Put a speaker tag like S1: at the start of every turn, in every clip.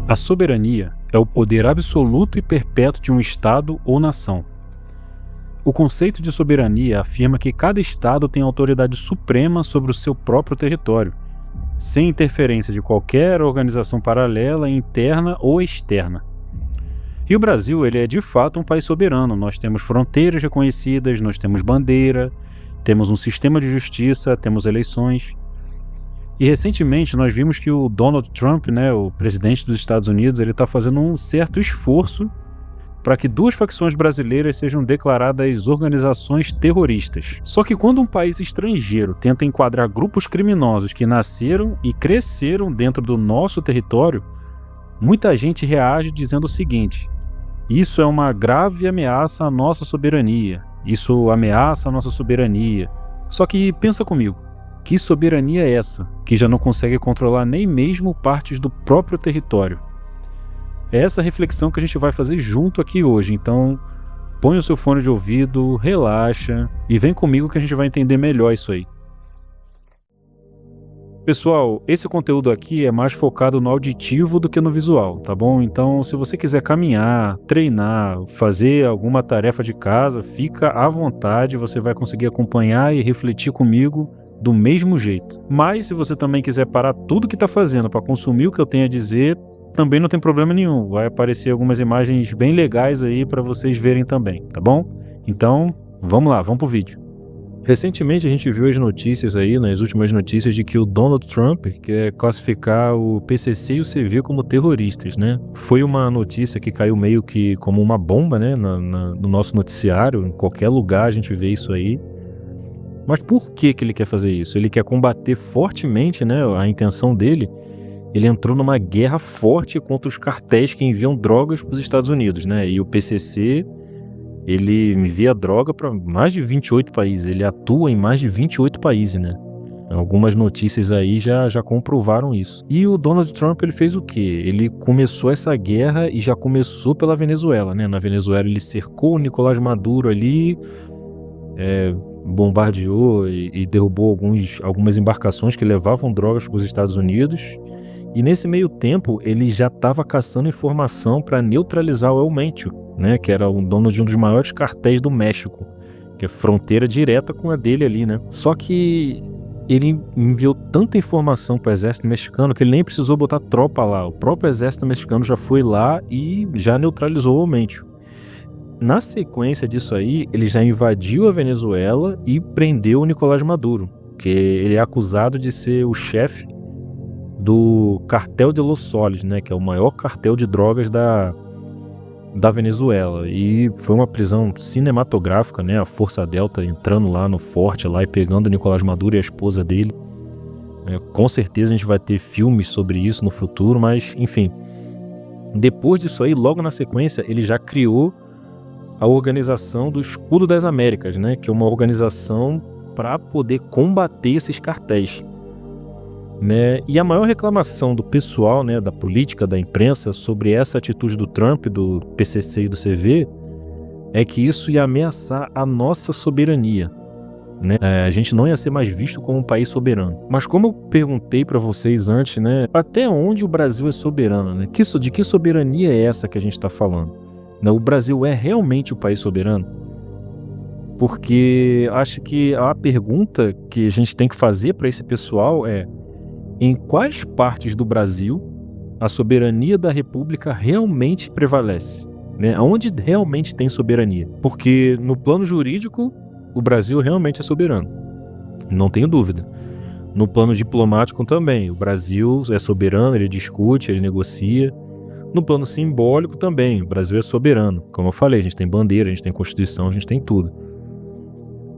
S1: A soberania é o poder absoluto e perpétuo de um Estado ou nação. O conceito de soberania afirma que cada Estado tem autoridade suprema sobre o seu próprio território, sem interferência de qualquer organização paralela, interna ou externa. E o Brasil, ele é de fato um país soberano. Nós temos fronteiras reconhecidas, nós temos bandeira, temos um sistema de justiça, temos eleições. E recentemente nós vimos que o Donald Trump, o presidente dos Estados Unidos, ele está fazendo um certo esforço para que duas facções brasileiras sejam declaradas organizações terroristas. Só que quando um país estrangeiro tenta enquadrar grupos criminosos que nasceram e cresceram dentro do nosso território, muita gente reage dizendo o seguinte: isso é uma grave ameaça à nossa soberania, isso ameaça a nossa soberania. Só que pensa comigo, que soberania é essa, que já não consegue controlar nem mesmo partes do próprio território? É essa reflexão que a gente vai fazer junto aqui hoje, então põe o seu fone de ouvido, relaxa e vem comigo que a gente vai entender melhor isso aí. Pessoal, esse conteúdo aqui é mais focado no auditivo do que no visual, tá bom? Então, se você quiser caminhar, treinar, fazer alguma tarefa de casa, fica à vontade, você vai conseguir acompanhar e refletir comigo do mesmo jeito. Mas se você também quiser parar tudo que está fazendo para consumir o que eu tenho a dizer, também não tem problema nenhum. Vai aparecer algumas imagens bem legais aí para vocês verem também, tá bom? Então, vamos lá, vamos pro vídeo. Recentemente a gente viu as notícias aí, nas últimas notícias, de que o Donald Trump quer classificar o PCC e o CV como terroristas, né? Foi uma notícia que caiu meio que como uma bomba, né, no nosso noticiário, em qualquer lugar a gente vê isso aí. Mas por que ele quer fazer isso? Ele quer combater fortemente, né, a intenção dele. Ele entrou numa guerra forte contra os cartéis que enviam drogas para os Estados Unidos, né? E o PCC, ele envia droga para mais de 28 países, ele atua em mais de 28 países, né? Algumas notícias aí já comprovaram isso. E o Donald Trump, ele fez o quê? Ele começou essa guerra e já começou pela Venezuela, né? Na Venezuela ele cercou o Nicolás Maduro ali, bombardeou e derrubou algumas embarcações que levavam drogas para os Estados Unidos. E nesse meio tempo ele já estava caçando informação para neutralizar o El Mencho, né, que era o dono de um dos maiores cartéis do México, que é fronteira direta com a dele ali, né? Só que ele enviou tanta informação para o exército mexicano que ele nem precisou botar tropa lá. O próprio exército mexicano já foi lá e já neutralizou o El Mencho. Na sequência disso aí, ele já invadiu a Venezuela e prendeu o Nicolás Maduro, que ele é acusado de ser o chefe do Cartel de Los Soles, né, que é o maior cartel de drogas da Venezuela. E foi uma prisão cinematográfica, né, a Força Delta entrando lá no forte lá e pegando o Nicolás Maduro e a esposa dele. Com certeza a gente vai ter filmes sobre isso no futuro, mas enfim. Depois disso aí, logo na sequência, ele já criou a Organização do Escudo das Américas, né, que é uma organização para poder combater esses cartéis. Né? E a maior reclamação do pessoal, né, da política, da imprensa, sobre essa atitude do Trump, do PCC e do CV, é que isso ia ameaçar a nossa soberania, né? A gente não ia ser mais visto como um país soberano. Mas como eu perguntei para vocês antes, né, até onde o Brasil é soberano, né? De que soberania é essa que a gente está falando? O Brasil é realmente o país soberano? Porque acho que a pergunta que a gente tem que fazer para esse pessoal é: em quais partes do Brasil a soberania da República realmente prevalece? Né? Onde realmente tem soberania? Porque no plano jurídico, o Brasil realmente é soberano. Não tenho dúvida. No plano diplomático também, o Brasil é soberano, ele discute, ele negocia. No plano simbólico também, o Brasil é soberano. Como eu falei, a gente tem bandeira, a gente tem Constituição, a gente tem tudo.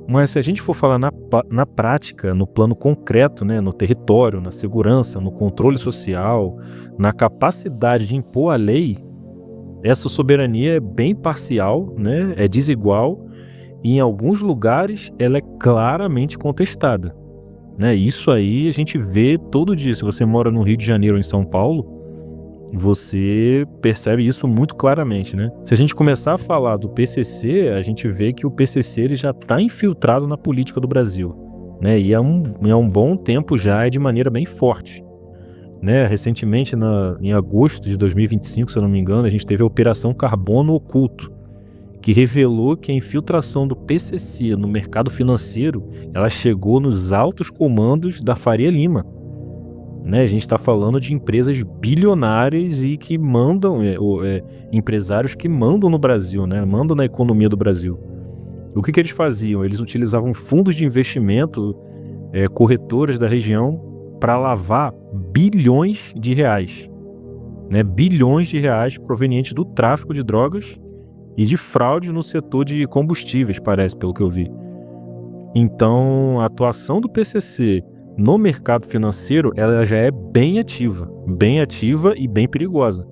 S1: Mas se a gente for falar na prática, no plano concreto, né, no território, na segurança, no controle social, na capacidade de impor a lei, essa soberania é bem parcial, né, é desigual, e em alguns lugares ela é claramente contestada. Né? Isso aí a gente vê todo dia. Se você mora no Rio de Janeiro ou em São Paulo, você percebe isso muito claramente, né? Se a gente começar a falar do PCC, a gente vê que o PCC ele já está infiltrado na política do Brasil, né? E há um bom tempo já, é de maneira bem forte. né? Recentemente, em agosto de 2025, se eu não me engano, a gente teve a Operação Carbono Oculto, que revelou que a infiltração do PCC no mercado financeiro, ela chegou nos altos comandos da Faria Lima, né? A gente está falando de empresas bilionárias e que mandam, empresários que mandam no Brasil, né? Mandam na economia do Brasil. O que eles faziam? Eles utilizavam fundos de investimento, corretoras da região, para lavar bilhões de reais, né? Bilhões de reais provenientes do tráfico de drogas e de fraude no setor de combustíveis, parece, pelo que eu vi. Então, a atuação do PCC no mercado financeiro, ela já é bem ativa e bem perigosa.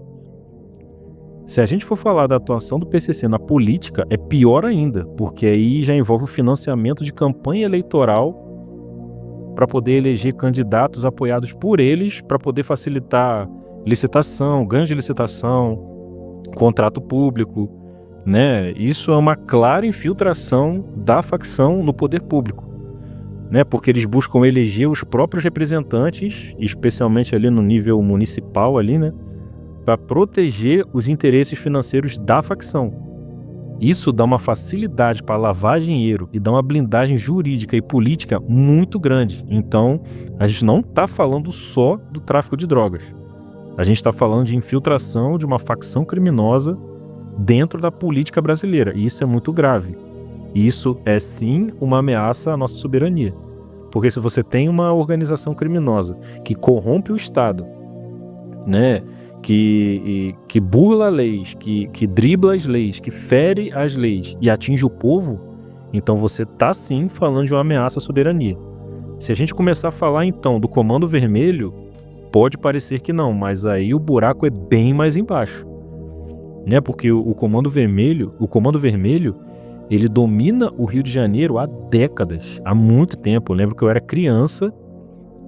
S1: Se a gente for falar da atuação do PCC na política, é pior ainda, porque aí já envolve o financiamento de campanha eleitoral para poder eleger candidatos apoiados por eles, para poder facilitar licitação, ganho de licitação, contrato público, né? Isso é uma clara infiltração da facção no poder público, né? Porque eles buscam eleger os próprios representantes, especialmente ali no nível municipal ali, né? Para proteger os interesses financeiros da facção. Isso dá uma facilidade para lavar dinheiro e dá uma blindagem jurídica e política muito grande. Então, a gente não está falando só do tráfico de drogas. A gente está falando de infiltração de uma facção criminosa dentro da política brasileira. E isso é muito grave. Isso é sim uma ameaça à nossa soberania. Porque se você tem uma organização criminosa que corrompe o Estado, né, que burla leis, que dribla as leis, que fere as leis e atinge o povo, então você está sim falando de uma ameaça à soberania. Se a gente começar a falar então do Comando Vermelho, pode parecer que não, mas aí o buraco é bem mais embaixo, né? Porque o Comando Vermelho, ele domina o Rio de Janeiro há décadas, há muito tempo. Eu lembro que eu era criança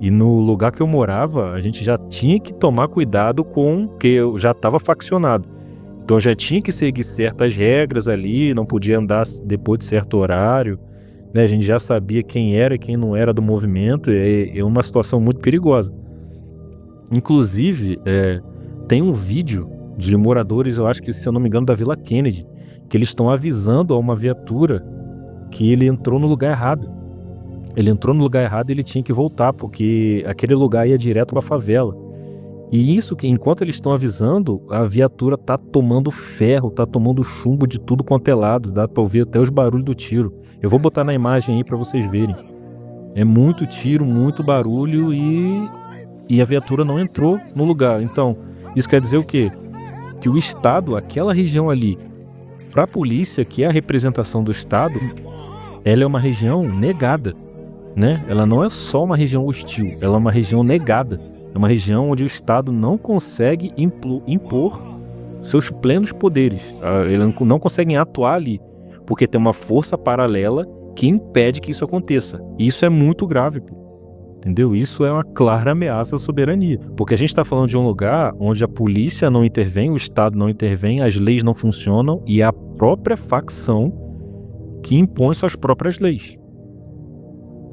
S1: e no lugar que eu morava, a gente já tinha que tomar cuidado porque eu já estava faccionado. Então eu já tinha que seguir certas regras ali, não podia andar depois de certo horário, né? A gente já sabia quem era e quem não era do movimento, é uma situação muito perigosa. Inclusive, tem um vídeo de moradores, eu acho que, se eu não me engano, da Vila Kennedy, que eles estão avisando a uma viatura que ele entrou no lugar errado. Ele entrou no lugar errado e ele tinha que voltar, porque aquele lugar ia direto para a favela. E isso, que enquanto eles estão avisando, a viatura tá tomando ferro, tá tomando chumbo de tudo quanto é lado, dá para ouvir até os barulhos do tiro. Eu vou botar na imagem aí para vocês verem. É muito tiro, muito barulho e a viatura não entrou no lugar. Então, isso quer dizer o quê? Que o Estado, aquela região ali, para a polícia, que é a representação do Estado, ela é uma região negada, né? Ela não é só uma região hostil, ela é uma região negada. É uma região onde o Estado não consegue impor seus plenos poderes. Eles não conseguem atuar ali, porque tem uma força paralela que impede que isso aconteça. E isso é muito grave, pô. Entendeu? Isso é uma clara ameaça à soberania. Porque a gente está falando de um lugar onde a polícia não intervém, o Estado não intervém, as leis não funcionam e é a própria facção que impõe suas próprias leis.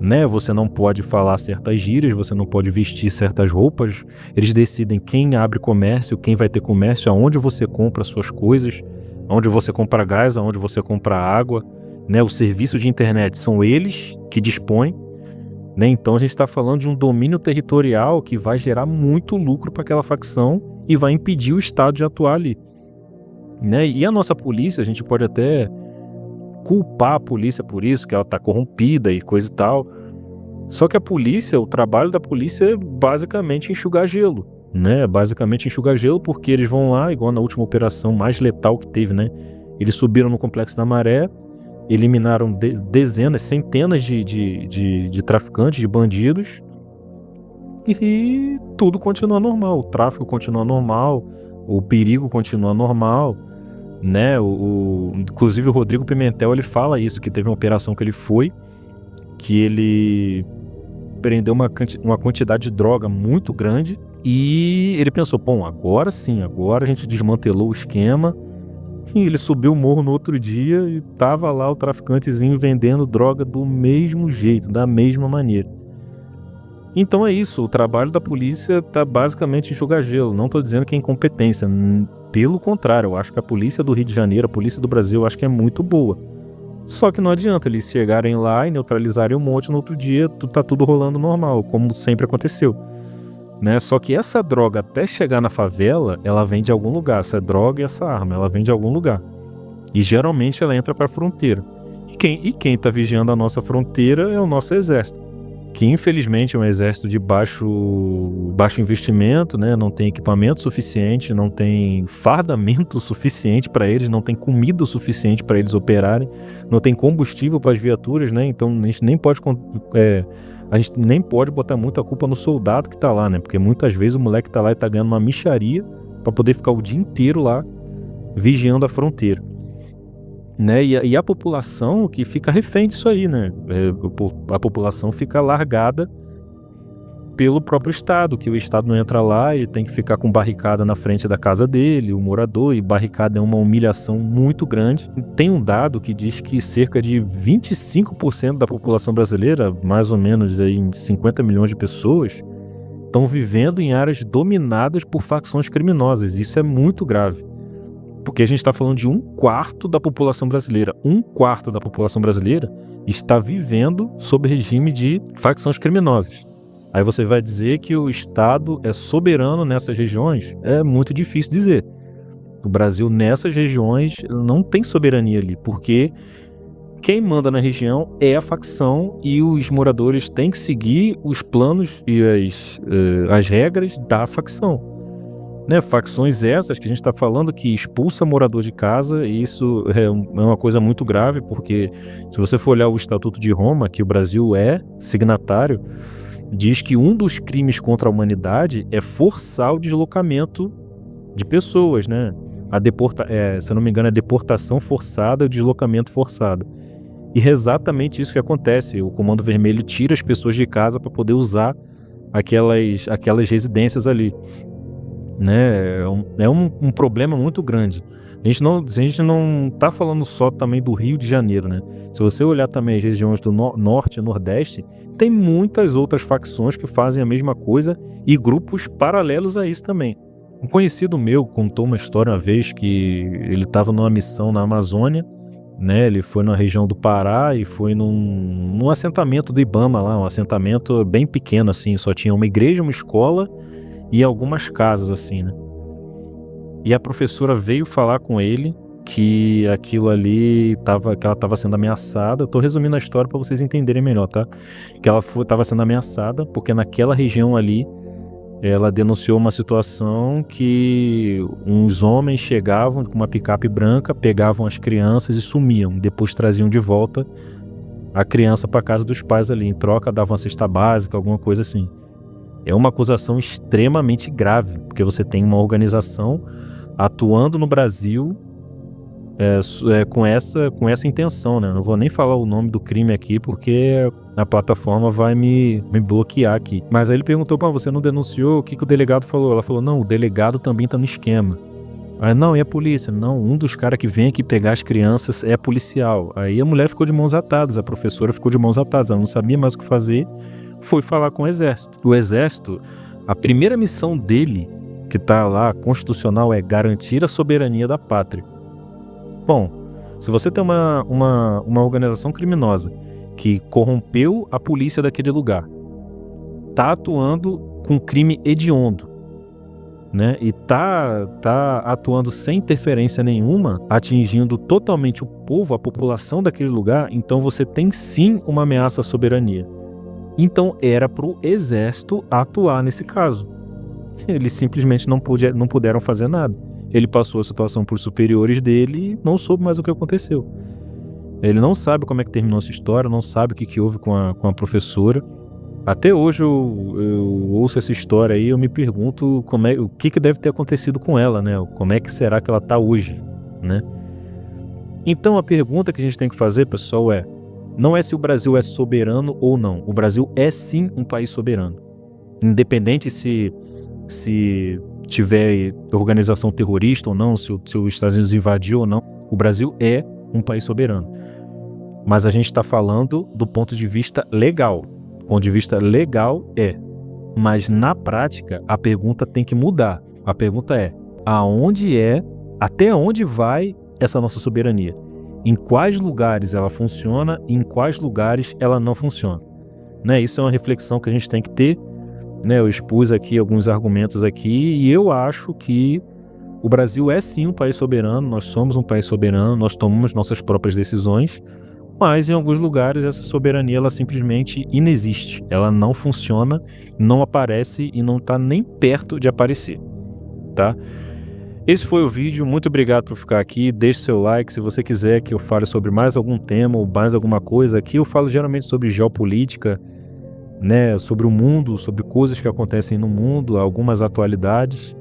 S1: Né? Você não pode falar certas gírias, você não pode vestir certas roupas. Eles decidem quem abre comércio, quem vai ter comércio, aonde você compra suas coisas, aonde você compra gás, aonde você compra água. Né? O serviço de internet são eles que dispõem. Né? Então a gente está falando de um domínio territorial que vai gerar muito lucro para aquela facção e vai impedir o Estado de atuar ali. Né? E a nossa polícia, a gente pode até culpar a polícia por isso, que ela está corrompida e coisa e tal. Só que a polícia, o trabalho da polícia é basicamente enxugar gelo, né? Basicamente enxugar gelo, porque eles vão lá, igual na última operação mais letal que teve, né? Eles subiram no Complexo da Maré, eliminaram dezenas, centenas de traficantes, de bandidos, e tudo continua normal. O tráfico continua normal, o perigo continua normal, né? Inclusive o Rodrigo Pimentel, ele fala isso, que teve uma operação que ele foi, que ele prendeu uma quantidade de droga muito grande e ele pensou, bom, agora sim, agora a gente desmantelou o esquema. E ele subiu o morro no outro dia e tava lá o traficantezinho vendendo droga do mesmo jeito, da mesma maneira. Então é isso, o trabalho da polícia tá basicamente enxugar gelo. Não tô dizendo que é incompetência, pelo contrário, eu acho que a polícia do Rio de Janeiro, a polícia do Brasil, eu acho que é muito boa. Só que não adianta eles chegarem lá e neutralizarem um monte, no outro dia tá tudo rolando normal, como sempre aconteceu, né? Só que essa droga, até chegar na favela, ela vem de algum lugar. Essa droga e essa arma, ela vem de algum lugar. E geralmente ela entra pra fronteira. E quem tá vigiando a nossa fronteira é o nosso exército, que infelizmente é um exército de baixo investimento, né? Não tem equipamento suficiente, não tem fardamento suficiente para eles, não tem comida suficiente para eles operarem, não tem combustível para as viaturas, né? Então a gente nem pode botar muita culpa no soldado que tá lá, né? Porque muitas vezes o moleque tá lá e tá ganhando uma mixaria para poder ficar o dia inteiro lá vigiando a fronteira, né? E a população que fica refém disso aí, né? A população fica largada pelo próprio Estado, que o Estado não entra lá, ele tem que ficar com barricada na frente da casa dele, o morador, e barricada é uma humilhação muito grande. Tem um dado que diz que cerca de 25% da população brasileira, mais ou menos aí 50 milhões de pessoas, estão vivendo em áreas dominadas por facções criminosas. Isso é muito grave. Porque a gente está falando de 1/4 da população brasileira. 1/4 da população brasileira está vivendo sob regime de facções criminosas. Aí você vai dizer que o Estado é soberano nessas regiões? É muito difícil dizer. O Brasil, nessas regiões, não tem soberania ali, porque quem manda na região é a facção e os moradores têm que seguir os planos e as regras da facção. Né, facções essas que a gente está falando que expulsa morador de casa, e isso é uma coisa muito grave, porque se você for olhar o Estatuto de Roma, que o Brasil é signatário, diz que um dos crimes contra a humanidade é forçar o deslocamento de pessoas, né? Se eu não me engano, é deportação forçada, o deslocamento forçado. E é exatamente isso que acontece. O Comando Vermelho tira as pessoas de casa para poder usar aquelas residências ali. Né? É um problema muito grande. A gente não tá falando só também do Rio de Janeiro, né? Se você olhar também as regiões do Norte e Nordeste, tem muitas outras facções que fazem a mesma coisa e grupos paralelos a isso também. Um conhecido meu contou uma história uma vez que ele estava numa missão na Amazônia, né? Ele foi na região do Pará e foi num assentamento do Ibama lá, um assentamento bem pequeno assim, só tinha uma igreja, uma escola e algumas casas assim, né? E a professora veio falar com ele que aquilo ali que ela estava sendo ameaçada. Eu tô resumindo a história para vocês entenderem melhor, tá? Que ela estava sendo ameaçada porque naquela região ali ela denunciou uma situação que uns homens chegavam com uma picape branca, pegavam as crianças e sumiam. Depois traziam de volta a criança para casa dos pais ali. Em troca davam uma cesta básica, alguma coisa assim. É uma acusação extremamente grave, porque você tem uma organização atuando no Brasil com essa intenção, né? Não vou nem falar o nome do crime aqui, porque a plataforma vai me bloquear aqui. Mas aí ele perguntou, você não denunciou? O que o delegado falou? Ela falou, não, o delegado também tá no esquema. Aí, não, e a polícia? Não, um dos caras que vem aqui pegar as crianças é policial. Aí a mulher ficou de mãos atadas, a professora ficou de mãos atadas, ela não sabia mais o que fazer, foi falar com o exército. O exército, a primeira missão dele, que tá lá, constitucional, é garantir a soberania da pátria. Bom, se você tem uma organização criminosa que corrompeu a polícia daquele lugar, tá atuando com crime hediondo, né? E tá atuando sem interferência nenhuma, atingindo totalmente o povo, a população daquele lugar, então você tem sim uma ameaça à soberania. Então era pro exército atuar nesse caso. Eles simplesmente não puderam fazer nada. Ele passou a situação por superiores dele e não soube mais o que aconteceu. Ele não sabe como é que terminou essa história, não sabe o que houve com a professora. Até hoje eu ouço essa história aí e eu me pergunto o que deve ter acontecido com ela, né? Como é que será que ela tá hoje, né? Então a pergunta que a gente tem que fazer, pessoal, não é se o Brasil é soberano ou não. O Brasil é sim um país soberano. Independente se tiver organização terrorista ou não, se os Estados Unidos invadiu ou não, o Brasil é um país soberano. Mas a gente está falando do ponto de vista legal. Do ponto de vista legal, Mas na prática, a pergunta tem que mudar. A pergunta é: até onde vai essa nossa soberania? Em quais lugares ela funciona e em quais lugares ela não funciona? Né? Isso é uma reflexão que a gente tem que ter. Né? Eu expus aqui alguns argumentos aqui e eu acho que o Brasil é sim um país soberano, nós somos um país soberano, nós tomamos nossas próprias decisões, mas em alguns lugares essa soberania ela simplesmente inexiste, ela não funciona, não aparece e não está nem perto de aparecer, tá? Esse foi o vídeo, muito obrigado por ficar aqui, deixe seu like se você quiser que eu fale sobre mais algum tema ou mais alguma coisa. Aqui eu falo geralmente sobre geopolítica, né, sobre o mundo, sobre coisas que acontecem no mundo, algumas atualidades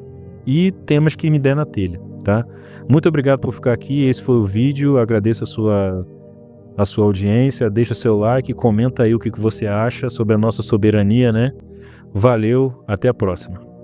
S1: e temas que me der na telha, tá? Muito obrigado por ficar aqui, esse foi o vídeo, agradeço a sua audiência, deixa seu like, comenta aí o que você acha sobre a nossa soberania, né? Valeu, até a próxima.